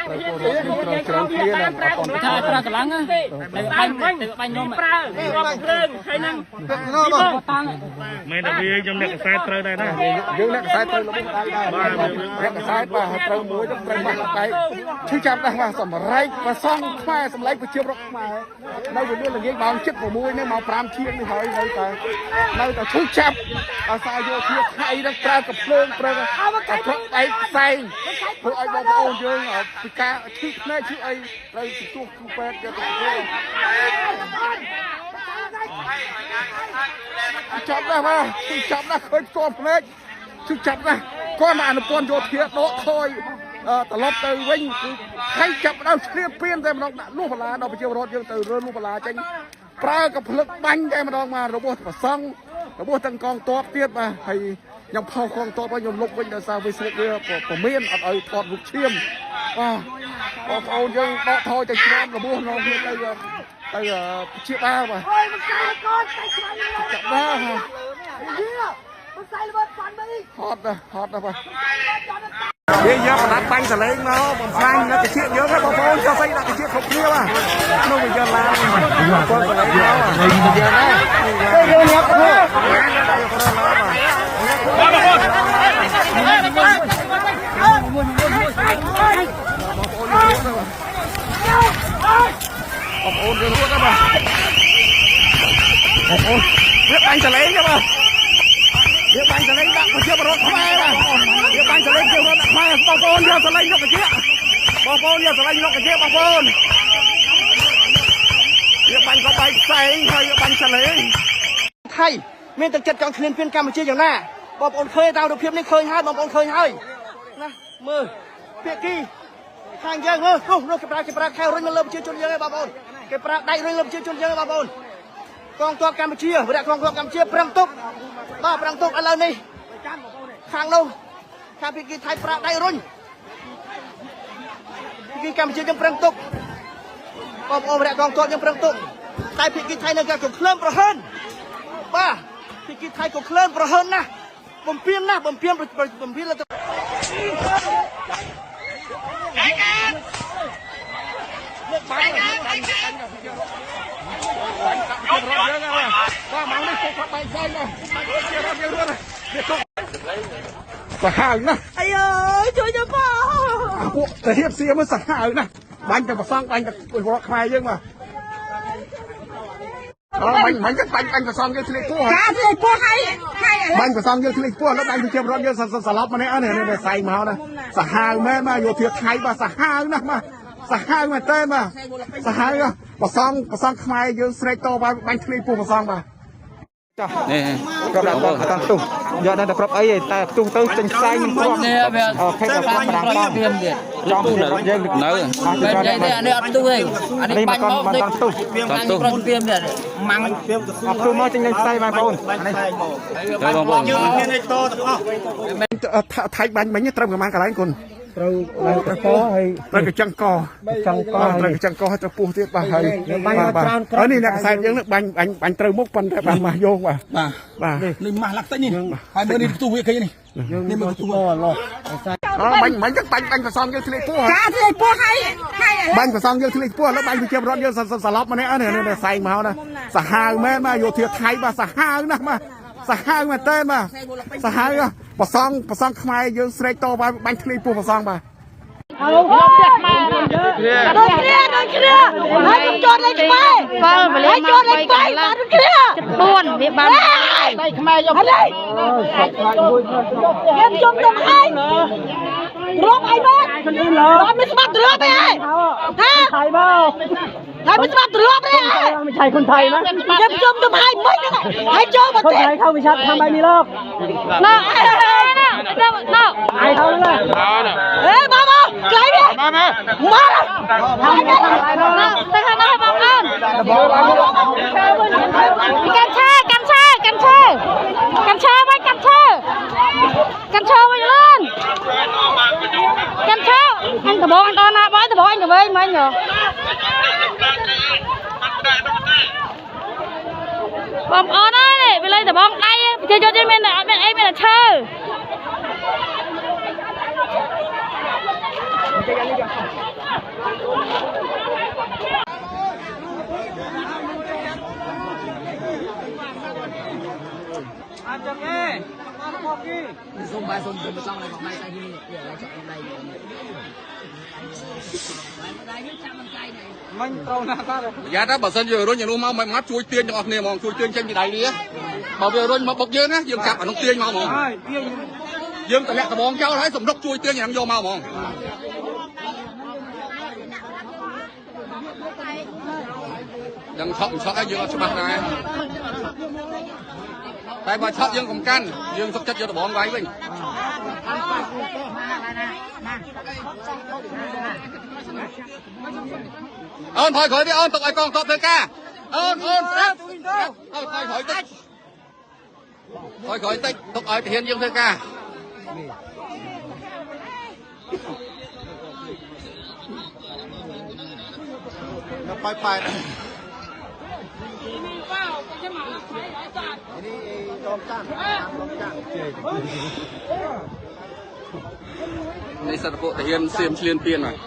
ច្រើនគ្នាណាអត់ថាប្រើកម្លាំងបាញ់ខ្ញុំប្រើរាប់គ្រឿងហើយនឹងតាំងមែនតែវាខ្ញុំអ្នកកសែតត្រូវដែរណាយើងអ្នកកសែតត្រូវលោកដែរអ្នកកសែតបាទត្រូវមួយត្រូវបាក់តែឈឺចាប់ដែរបាទសម្រែកប្រសងខ្មែរសម្លេងប្រជាប្រដ្ឋខ្មែរនៅវិមានល្ងាចម៉ោង7:06នេះម៉ោង5ជាងនេះហើយនៅតែឈឺចាប់អាសាយោធាថៃនឹងប្រើកំភ្លើងប្រើតែប្រកឯកផ្សេងធ្វើឲ្យបងប្អូនយើងពីការឈឺភ្នែកឈឺអីត្រូវទទួលគ្រូពេទ្យយកទៅធ្វើចាប់ដែរបាទចាប់ដែរឃើញផ្ទាល់ភ្នែកឈឺចាប់ដែរគាត់មកអនុព័ន្ធយោធាដកថយត្រឡប់ទៅវិញគឺខៃចាប់ដល់ឈ្លាពៀនតែម្ដងដាក់លុះបលាដល់ប្រជាពលរដ្ឋយើងទៅរើលុះបលាចេញប្រើកំភ្លឹកបាញ់តែម្ដងមករបស់ប្រសង់របស់ទាំងកងទ័ពទៀតបាទហើយខ្ញុំផុសកងទ័ពឲ្យខ្ញុំលុបវិញដោយសារវាស្លឹកវាប្រមានអត់ឲ្យថតរូបឈាមបាទបងប្អូនយើងដកថយទៅឆ្លងរបស់នោះទៅជាបាបាទអើយមិនកាយកូនតែឆ្លងចាប់បាហត់បាទវាយកបដាត់បាញ់សលេងមកបំផ្លាញនៅតិចយើងហ្នឹងបងប្អូនចុះស្អីដាក់តិចគ្រប់គ្នាបាទនោះវាយកឡានបងសលេងមកយើងដែរយើងយកទៅបងប្អូនយើងរួចទៅបាទបងប្អូនវាបាញ់សលេងទៅបាទវាបាញ់សលេងដាក់ប្រជាពលរដ្ឋខ្មែរបាទវាបាញ់សលេងប្រជាពលរដ្ឋខ្មែរបងប្អូនយកសលេងលោកកាជាបងប្អូនយកសលេងលោកកាជាបងប្អូនវាបាញ់ក៏បែកផ្សេងហើយវាបាញ់សលេងថៃមានទឹកចិត្តចង់ឃ្លានពៀនកម្ពុជាយ៉ាងណាបងប្អូនឃើញតាមរូបភាពនេះឃើញហើយបងប្អូនឃើញហើយណាមើលភាគីខាងយើងមើលនោះគេប្រើខែរុញមកលើប្រជាជនយើងឯងបងប្អូនគេប្រើដៃរុញលើប្រជាជនយើងឯងបងប្អូនកងទ័ពកម្ពុជាវរៈកងទ័ពកម្ពុជាប្រឹងទុកបាទប្រឹងទុកឥឡូវនេះខាងនោះខាងភាគីថៃប្រើដៃរុញភាគីកម្ពុជាយើងប្រឹងទុកបងប្អូនវរៈកងទ័ពយើងប្រឹងទុកតែភាគីថៃនៅគេក៏ក្លឹមប្រហែលបាទភាគីថៃក៏ក្លឹមប្រហែលណាស់បំពេញណាស់បំពេញលើទៅសាហាវណាស់អាយជួយទៅបងពួកតាហៀបសៀមើលសាហាវណាស់បាញ់តែប្រសងបាញ់តែពលរដ្ឋខ្មែរយើងមកបាញ់ប្រសងយើងធ្លាក់ពោះចាធ្លាក់ពោះហើយបាញ់ប្រសងយើងធ្លាក់ពោះแล้วបាញ់ប្រជាពលរដ្ឋយើងសឡប់មកនេះអើនេះសៃមកណាសាហាវមែនមកយោធាថៃបាទសាហាវណាស់មកសាហាវមែនតើបាទសាហាវប្រសងខ្មែរយើងស្រែកតបាញ់ធ្លាក់ពោះប្រសងបាទចានេះក៏ដាក់បងតាំងផ្ទុះយកដល់តែប្រាប់អីតែផ្ទុះទៅចេញផ្សាយមិនគ្រប់នេះវាខេតតែប្រាំបងទៀតចំយើងនៅបែបនេះអានេះអត់ផ្ទុះទេអានេះបាញ់មកមិនផ្ទុះប្រុសទៀមទៀតម៉ាំងទៀមទៅអត់ផ្ទុះមកចេញផ្សាយបងប្អូននេះបងប្អូនយើងមានឯតទាំងអស់ថៃបាញ់មិញត្រឹមប្រហែលកន្លែងគុណត្រូវឡើងកកហើយត្រូវកញ្ចឹងកត្រូវកញ្ចឹងកឲ្យទៅពោះទៀតបាទហើយបាញ់មកច្រើនក្រោយនេះអ្នកកសែតយើងនេះបាញ់ត្រូវមុខប៉ុន្តែបានម៉ាស់យោងបាទនេះម៉ាស់លាក់តិចនេះហើយមើលនេះផ្ទុះវាឃើញនេះនេះមើលផ្ទុះឡោះបាញ់ចឹងបាញ់ប្រសងយើងធ្លាក់ពោះចាធ្លាក់ពោះហើយបាញ់ប្រសងយើងធ្លាក់ពោះแล้วបាញ់ប្រជាពលរដ្ឋយើងសឡប់មកនេះអើនេះសៃមកណាសាហាវមែនមកយោធាថៃបាទសាហាវណាស់មកសាហាវមែនតើបាទសាហាវប្រសងខ្មែរយើងស្រែកតបាញ់ធ្លាក់ពោះប្រសងបាទเอาเราเปียกมาโดนเคลียร์ให้ผมโยนเลยไปให้โยนเลยไปมาโดนเคลียร์จะป้วนมีบ้านได้ขมายยกอะไรเก็บจมตรงให้รบไอ้บ้านรบไม่สมัครรบไปไอ้ฮะไทยเปล่าไอ้ไม่สมัครรบเลยไม่ใช่คนไทยนะเก็บจมตรงให้ไม่ได้ให้โจมมาเตะคนไทยเข้าไม่ชัดทำไมมีรอบน่าไอ้เขาเลยเฮ้ยมาไกลดิมาไปทางนั้นบ้างกันกันแช่ไว้กันแช่ไว้ลื่นกันแช่anh tờ bộ anh to na bói tờ bộ anh tờ với mấy nhở bom ớt đấyไปเลยtờ bom đây chơi cho bên này bên em là chơi dạ đó bà xin vừa rồi nhà luôn mau mày mắt chui tiên cho nè mong chui tiên trên gì đây đi á bảo vừa rồi mà bọc dương á dương chặt ở nông tiên mau mong dương tại lẹ tao bong cháu thấy sầm đốc chui tiên nhà vô mau mong đừng sợ dương cho mặt này tại bà sợ dương không căn dương sắp chết vô tao bong váy mình ơn thôi khỏi đi ơn tụi ai con tụi thưa ca ơn thôi khỏi tích thôi khỏi tích tụi ai thể hiện dương thưa caไปđây sản phụ thể hiện xiêm liên tiền này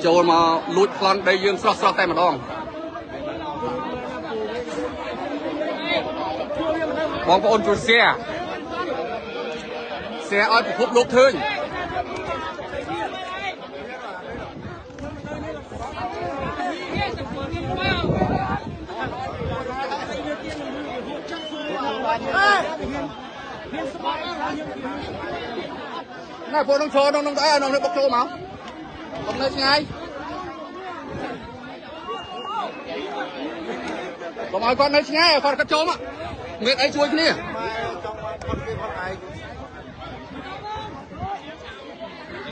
ចូលមកលួចប្លន់ដីយើងស្រស់តែម្ដងបងប្អូនជួយ share ឲ្យពិភពលោកឃើញណែពួកនឹងឈរក្នុងអីក្នុងនេះបុកចូលមកបុកនៅឆ្ងាយកុំឲ្យគាត់នៅឆ្ងាយឲ្យគាត់ចូលមកមានអីជួយគ្នា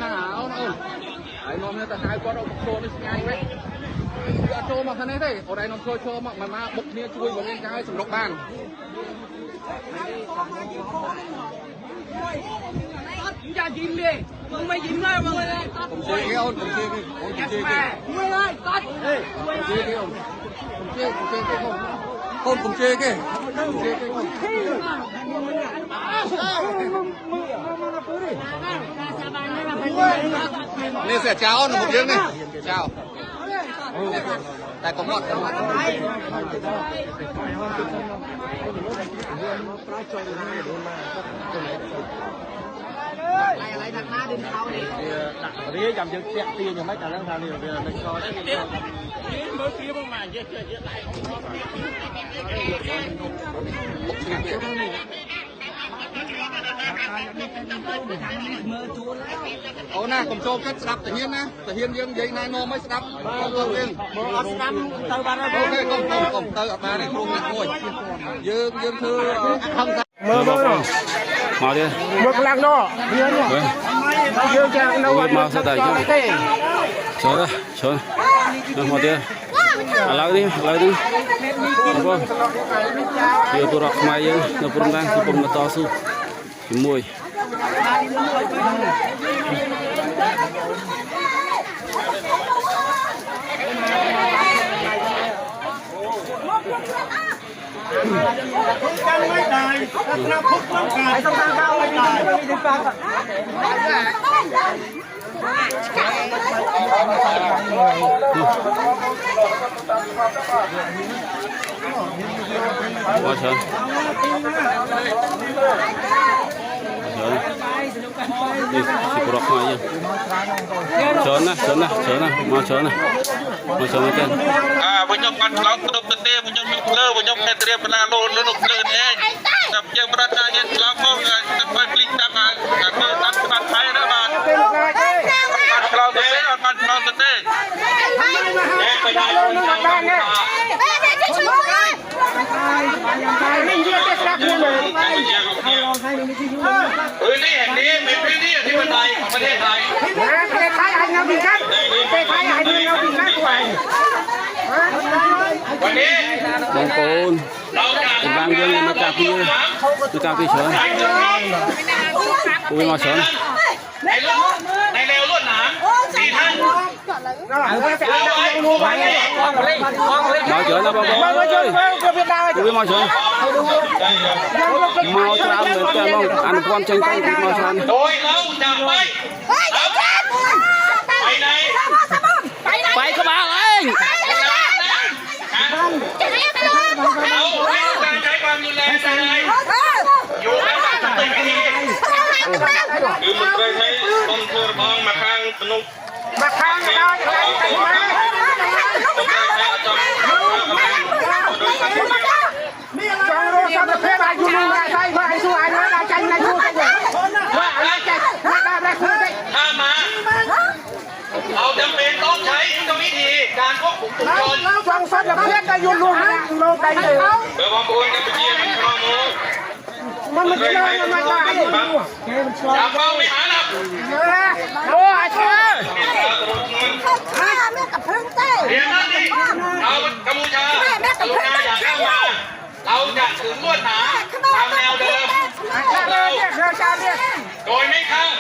ណាអូនហើយនាំទៅហៅគាត់ឲ្យចូលនៅឆ្ងាយវិញគាត់ចូលមកខាងនេះទេអូនឯងនាំចូលមកបុកគ្នាជួយមកមានការឲ្យសម្រុកបានอย่ายิ้มดิมึงไม่ยิ้มเลยมึงเลยผมเจ๊กี้ผมเจ๊กี้มึงเลยตัดผมเจ๊กี้ผมเจ๊กี้ผมเจ๊กี้นี่เสียเจ้าหนุ่มเยอะนี่เจ้าแต่ผมหมดอะไรทางหน้าดึงเขาดิรียำจะเสียตีอย่างไม่การเรื่องทางนี้เดี๋ยวไม่ชอบเมื่อกี้ประมาณเยอะไหลโอ้น่ะผมโชว์แค่สลับแต่เฮียนนะแต่เฮียนยังยัยนายโนไม่สลับตัวเองอัดน้ำเติมอะไรโอเคก้มเติมออกมาในครัวนักมวยยืมคือทำเมื่อมาดิเมื่อกลางนอเฮียนเนี่ยยืมจากนวัดมาสดายจ้ะเชิญนะเชิญมาดิอะไรดิapa dia turak maya na perundang kupon matasu muiกันไม่ได้นักพุทธต้องการต้องการข้าวไม่ได้quá trời đi chỉ có đọc mai nhá chớn nè mau chớn nè trên với nhau ăn lóng tôi tự tiêm với nhau lơ với nhau kẹt tiêm là lô lơ lục lơ nhé tập chơi bật ra nhé lóng không tập phải linh tập tập phải đó bạn ăn lóng tự tếนี่เป็นพื้นที่ที่บันไดของประเทศไทยประเทศไทยให้เงาบินครับประเทศไทยให้เงาบินครับวันนี้บางคนบางยังมาจากพี่เฉินคุยมาเฉินในเร็วรวดหนามสี่ท่านมาเฉินนะบางคนคุยมาเฉินมาตามเหมือนกันบ้างอันความเชิงตั้งมาเฉินโดยเราจะไม่ องมาข้างสนุก มาข้างได้จองรู้จำประเภทอายุมึงได้ไหมไอ้สู้ไอ้เนื้อได้ใจในยูกันเลยว่าอะไรใจได้คือได้ ถ้ามาเราจำเป็นต้องใช้ยุทธวิธีการควบคุมฝูงชน จองสัตว์ประเภทได้ยูรู้นะโลกได้เลย เพื่อความปลอดภัยกับเชียร์มันครองมือ มันไม่ได้มันไม่ได้อย่าฟังไม่หาหลับ โอ้ไอ้เธอ แม่กับพึ่งเต้ เรียนนั่นดิเรากัมพูชากรุณาอย่าเข้ามาเราจะถึงลวดหนาตามแนวเดิมโดยไม่ข้าม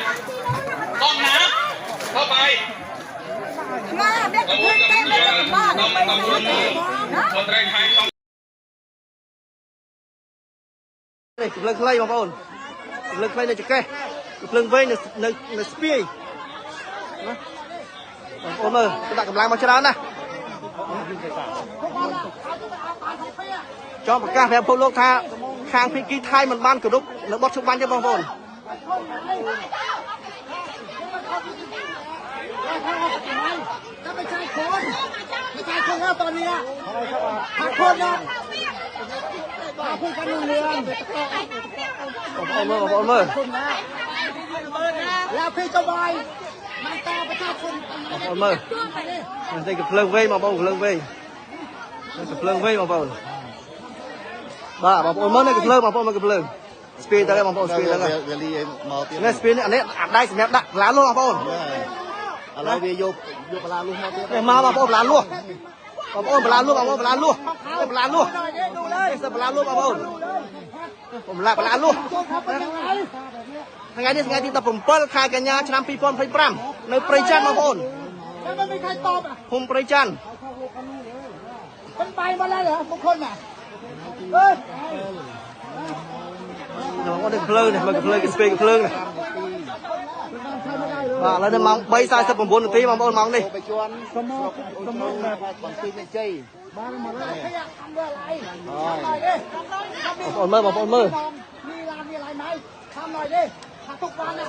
ต้องน้ำเข้าไป แม่กับพึ่งเต้แม่กับบ้าน ต้องคนแรงไทยต้อง នេះភ្លើងខ្លីបងប្អូនភ្លើងខ្លីនៅចង្កេះភ្លើងវែងនៅស្ពាយណាបងប្អូនមើលដាក់កម្លាំងមកច្រើនណាស់ចង់ប្រកាសប្រាប់ពលលោកថាខាងភីគីថៃមិនបានគោរពនៅបទជុំបាញ់ទេបងប្អូន ไม่ใช่คนแล้วตอนนี้หักคนนะพูดกันเรื่อง បងប្អូនមើល แล้วพี่จะบอยมันตาประชาชน បងប្អូនមើលនេះគឺភ្លើងវែងបងប្អូនភ្លើងវែងនេះគឺភ្លើងវែងបងប្អូនបាទបងប្អូនមើលនេះគឺភ្លើងបងប្អូនមើលគឺភ្លើងស្ពាយទៅបងប្អូនស្ពាយទៅនេះស្ពាយនេះអានេះអាដៃសម្រាប់ដាក់ឡាលុះបងប្អូន ឥឡូវវាយកបលាលុះមកទៀត នេះមកបងប្អូនបលាលុះបងប្អូនបលាលុះបងប្អូនបលាលុះបលាលុះនេះសិបលាលុះបងប្អូនผมบលាលុះថ្ងៃនេះថ្ងៃទី17ខែកញ្ញាឆ្នាំ2025នៅព្រៃច័ន្ទបងប្អូន แล้วมันไม่ใครตอบอ่ะ ភូមិព្រៃច័ន្ទ มันไปมาแล้วเหรอบางคนอ่ะเฮ้ย បងប្អូននេះភ្លើងនេះមើលភ្លើងគេស្ពាយភ្លើងនេះបាទឥឡូវនេះម៉ោង 3:49 នាទីបងប្អូនម៉ោងនេះ ไปชวนสมองแบบบางทีเนี่ยใจบ้านมาแล้วทำด้วยอะไรทำหน่อยดิ បងប្អូនមើល มีร้านมีอะไรไหมทำหน่อยดิทำทุกวันอ่ะ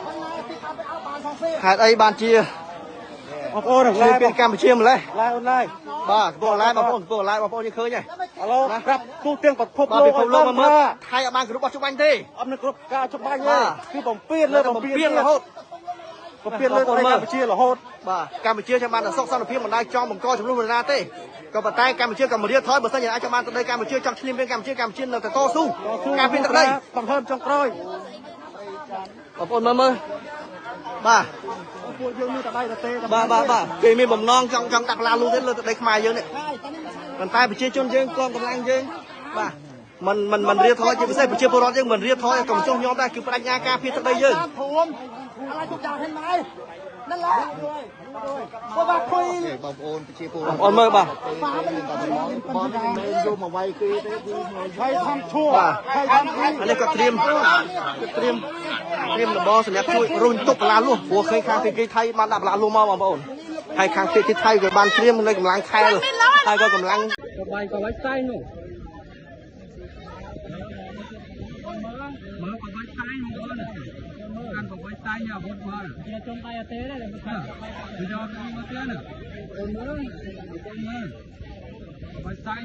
วันไหนที่ทำไปเอาบานของฟรี ហេតុអីបានជា បងប្អូន ឆ្លៀនពីកម្ពុជាម្លេះ ไลน์ออนไลน์ បាទកំពុងឡាយបងប្អូនកំពុងឡាយបងប្អូនយើងឃើញហើយ ឥឡូវប្រាប់ទូទាំងពិភព បាទ លោក ពិភពលោកមកមើលថៃអត់បានគ្រប់បោះច្បាញ់ទេ អត់នឹងគ្រប់ការច្បាស់ទេគឺបំពេញលើបំពេញ រហូត បំពេញលើកម្ពុជារហូត បាទកម្ពុជាចាំបានតែសុខសន្តិភាពមិនដែលចង់បង្កចំនួននរណាទេក៏ប៉ុន្តែកម្ពុជាក៏មិនរៀបថយបើសិនជាអាចបានទៅដីកម្ពុជាចង់ឈ្លានពានកម្ពុជានៅតែតស៊ូការពារទឹកដី បង្ហើមចុងក្រោយ បងប្អូនមើលបាទ ពួកយើងមានតែដៃតែទេ បាទគេមានបំណងចង់ដាក់ឡាលូទេលើទឹកដីខ្មែរយើងនេះប៉ុន្តែប្រជាជនយើងកងកម្លាំងយើងបាទមិនរៀបថយជាពិសេសប្រជាពលរដ្ឋយើងមិនរៀបថយកុំចុះញោមដែរគឺបដិញ្ញាការពារទឹកដីយើង ភូមិอะไรทุกอย่างเห็นไหมนั่นแหละเพราะว่าคุย បងប្អូនមើលបាទ บอลយកមកវាយគេទេគឺใครทำชั่วใครทำผิด អានេះក៏ត្រៀមដំបងសម្រាប់ជួយរុញទប់បលាលួសព្រោះឃើញខាងភៀកីថៃបានដាក់បលាលួសមកបងប្អូនហើយខាងភៀកីថៃក៏បានត្រៀមនៅកម្លាំងខែលហើយក៏កម្លាំងបាយក៏វាយស្ៃនោះមកក៏វាយស្ៃមកអូនកាន់ក៏វាយស្ៃញ៉ាវត់មកជាចុងដៃអត់ទេដែរមកយកមកទៀតណាអូនមើលវាយស្ៃ